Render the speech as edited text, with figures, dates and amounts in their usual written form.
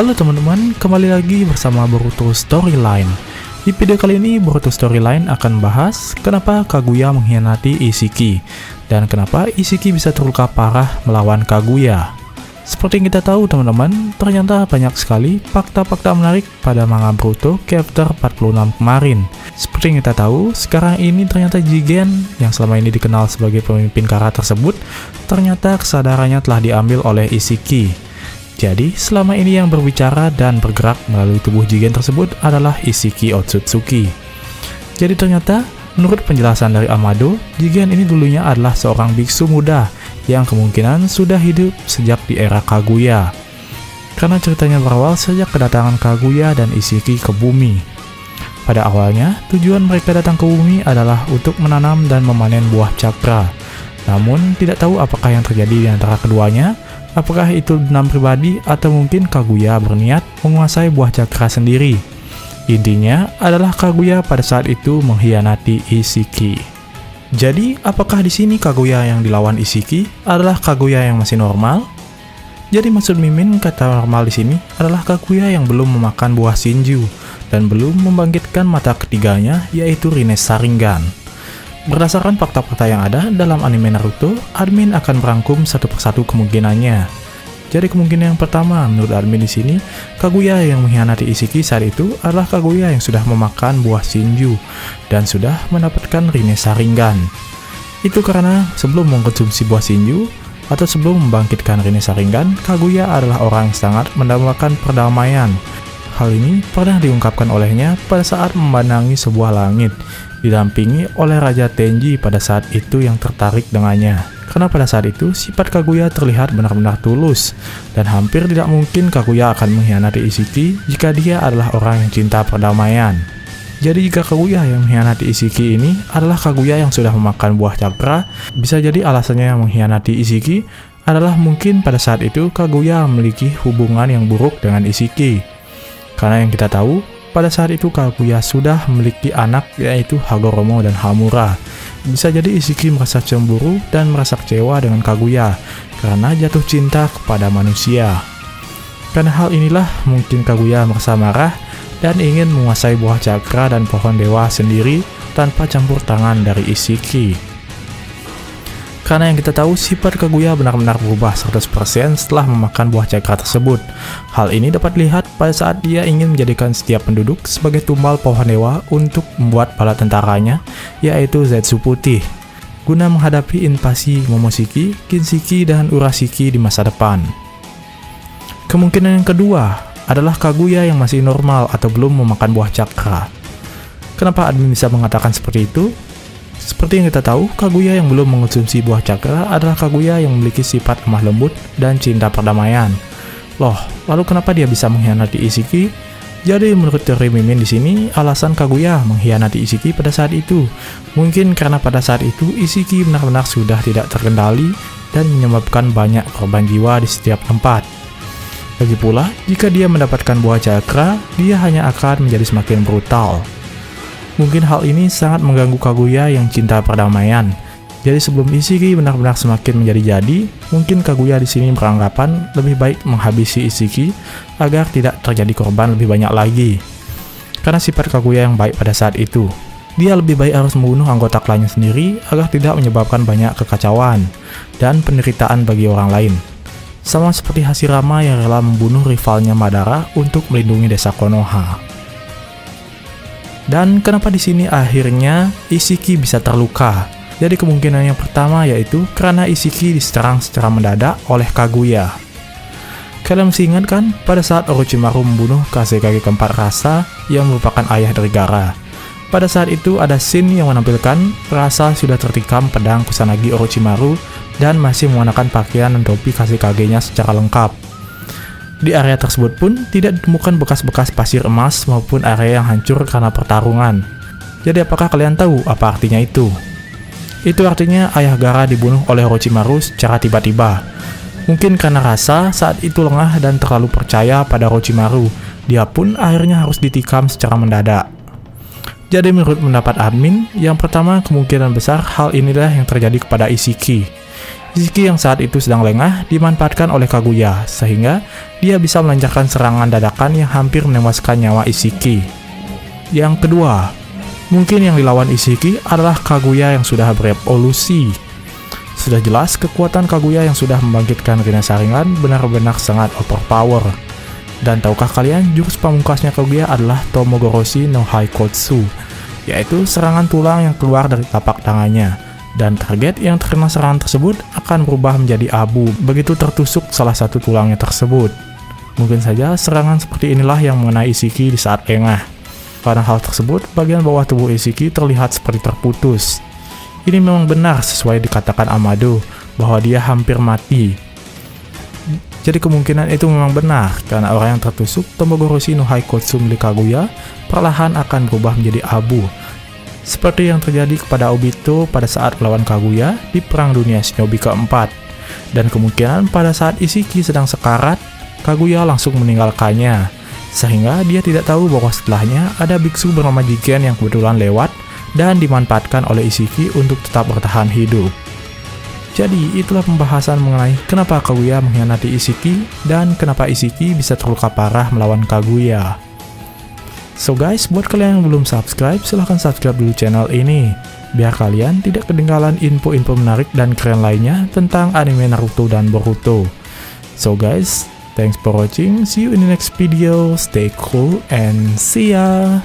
Halo teman-teman, kembali lagi bersama Boruto Storyline. Di video kali ini Boruto Storyline akan bahas kenapa Kaguya mengkhianati Isshiki dan kenapa Isshiki bisa terluka parah melawan Kaguya. Seperti yang kita tahu teman-teman, ternyata banyak sekali fakta-fakta menarik pada manga Boruto chapter 46 kemarin. Seperti yang kita tahu, sekarang ini ternyata Jigen yang selama ini dikenal sebagai pemimpin Kara tersebut, ternyata kesadarannya telah diambil oleh Isshiki. Jadi, selama ini yang berbicara dan bergerak melalui tubuh Jigen tersebut adalah Isshiki Otsutsuki. Jadi ternyata, menurut penjelasan dari Amado, Jigen ini dulunya adalah seorang biksu muda yang kemungkinan sudah hidup sejak di era Kaguya. Karena ceritanya berawal sejak kedatangan Kaguya dan Isshiki ke bumi. Pada awalnya, tujuan mereka datang ke bumi adalah untuk menanam dan memanen buah cakra. Namun, tidak tahu apakah yang terjadi di antara keduanya. Apakah itu dendam pribadi atau mungkin Kaguya berniat menguasai buah cakra sendiri? Intinya adalah Kaguya pada saat itu mengkhianati Isshiki. Jadi, apakah di sini Kaguya yang dilawan Isshiki adalah Kaguya yang masih normal? Jadi maksud Mimin kata normal di sini adalah Kaguya yang belum memakan buah Shinju dan belum membangkitkan mata ketiganya yaitu Rinne Sharingan. Berdasarkan fakta-fakta yang ada dalam anime Naruto, admin akan merangkum satu persatu kemungkinannya. Jadi kemungkinan yang pertama menurut admin di sini, Kaguya yang mengkhianati Isshiki saat itu adalah Kaguya yang sudah memakan buah Shinju dan sudah mendapatkan Rinne Sharingan. Itu karena sebelum mengkonsumsi buah Shinju atau sebelum membangkitkan Rinne Sharingan, Kaguya adalah orang yang sangat mendambakan perdamaian. Hal ini pernah diungkapkan olehnya pada saat memandangi sebuah langit, didampingi oleh Raja Tenji pada saat itu yang tertarik dengannya. Karena pada saat itu, sifat Kaguya terlihat benar-benar tulus, dan hampir tidak mungkin Kaguya akan mengkhianati Isshiki jika dia adalah orang yang cinta perdamaian. Jadi jika Kaguya yang mengkhianati Isshiki ini adalah Kaguya yang sudah memakan buah cakra, bisa jadi alasannya yang mengkhianati Isshiki adalah mungkin pada saat itu Kaguya memiliki hubungan yang buruk dengan Isshiki. Karena yang kita tahu, pada saat itu Kaguya sudah memiliki anak yaitu Hagoromo dan Hamura. Bisa jadi Isshiki merasa cemburu dan merasa kecewa dengan Kaguya karena jatuh cinta kepada manusia. Karena hal inilah mungkin Kaguya merasa marah dan ingin menguasai buah cakra dan pohon dewa sendiri tanpa campur tangan dari Isshiki. Karena yang kita tahu, sifat Kaguya benar-benar berubah 100% setelah memakan buah cakra tersebut. Hal ini dapat dilihat pada saat dia ingin menjadikan setiap penduduk sebagai tumbal pohon dewa untuk membuat bala tentaranya, yaitu Zetsu Putih, guna menghadapi invasi Momoshiki, Kinshiki, dan Urashiki di masa depan. Kemungkinan yang kedua adalah Kaguya yang masih normal atau belum memakan buah cakra. Kenapa admin bisa mengatakan seperti itu? Seperti yang kita tahu, Kaguya yang belum mengonsumsi buah cakra adalah Kaguya yang memiliki sifat lemah lembut dan cinta perdamaian. Loh, lalu kenapa dia bisa mengkhianati Isshiki? Jadi menurut teori Mimin di sini, alasan Kaguya mengkhianati Isshiki pada saat itu mungkin karena pada saat itu Isshiki benar-benar sudah tidak terkendali dan menyebabkan banyak korban jiwa di setiap tempat. Lagi pula, jika dia mendapatkan buah cakra, dia hanya akan menjadi semakin brutal. Mungkin hal ini sangat mengganggu Kaguya yang cinta perdamaian. Jadi sebelum Isshiki benar-benar semakin menjadi-jadi, mungkin Kaguya di sini beranggapan lebih baik menghabisi Isshiki agar tidak terjadi korban lebih banyak lagi. Karena sifat Kaguya yang baik pada saat itu, dia lebih baik harus membunuh anggota klannya sendiri agar tidak menyebabkan banyak kekacauan dan penderitaan bagi orang lain. Sama seperti Hashirama yang rela membunuh rivalnya Madara untuk melindungi desa Konoha. Dan kenapa di sini akhirnya Isshiki bisa terluka? Jadi kemungkinan yang pertama yaitu karena Isshiki diserang secara mendadak oleh Kaguya. Kalian masih ingat kan pada saat Orochimaru membunuh Kazekage keempat rasa yang merupakan ayah dari Gaara? Pada saat itu ada scene yang menampilkan rasa sudah tertikam pedang Kusanagi Orochimaru dan masih menggunakan pakaian dan topi Kazekage-nya secara lengkap. Di area tersebut pun tidak ditemukan bekas-bekas pasir emas maupun area yang hancur karena pertarungan. Jadi apakah kalian tahu apa artinya itu? Itu artinya ayah Gaara dibunuh oleh Orochimaru secara tiba-tiba. Mungkin karena rasa saat itu lengah dan terlalu percaya pada Orochimaru, dia pun akhirnya harus ditikam secara mendadak. Jadi menurut pendapat admin, yang pertama kemungkinan besar hal inilah yang terjadi kepada Isshiki. Isiki yang saat itu sedang lengah dimanfaatkan oleh Kaguya, sehingga dia bisa melancarkan serangan dadakan yang hampir menewaskan nyawa Isiki. Yang kedua, mungkin yang dilawan Isiki adalah Kaguya yang sudah berevolusi. Sudah jelas kekuatan Kaguya yang sudah membangkitkan Rinne Sharingan benar-benar sangat overpower. Dan tahukah kalian jurus pamungkasnya Kaguya adalah Tomogoroshi no Haikotsu, yaitu serangan tulang yang keluar dari tapak tangannya. Dan target yang terkena serangan tersebut akan berubah menjadi abu begitu tertusuk salah satu tulangnya tersebut. Mungkin saja serangan seperti inilah yang mengenai Isiki di saat lengah. Karena hal tersebut, bagian bawah tubuh Isiki terlihat seperti terputus. Ini memang benar sesuai dikatakan Amado, bahwa dia hampir mati. Jadi kemungkinan itu memang benar, karena orang yang tertusuk Tomogoroshi no Haikotsu milik Kaguya perlahan akan berubah menjadi abu. Seperti yang terjadi kepada Obito pada saat melawan Kaguya di Perang Dunia Shinobi keempat. Dan kemungkinan pada saat Isiki sedang sekarat, Kaguya langsung meninggalkannya. Sehingga dia tidak tahu bahwa setelahnya ada biksu bernama Jigen yang kebetulan lewat dan dimanfaatkan oleh Isiki untuk tetap bertahan hidup. Jadi itulah pembahasan mengenai kenapa Kaguya mengkhianati Isiki dan kenapa Isiki bisa terluka parah melawan Kaguya. So guys, buat kalian yang belum subscribe, silahkan subscribe dulu channel ini, biar kalian tidak ketinggalan info-info menarik dan keren lainnya tentang anime Naruto dan Boruto. So guys, thanks for watching, see you in the next video, stay cool and see ya!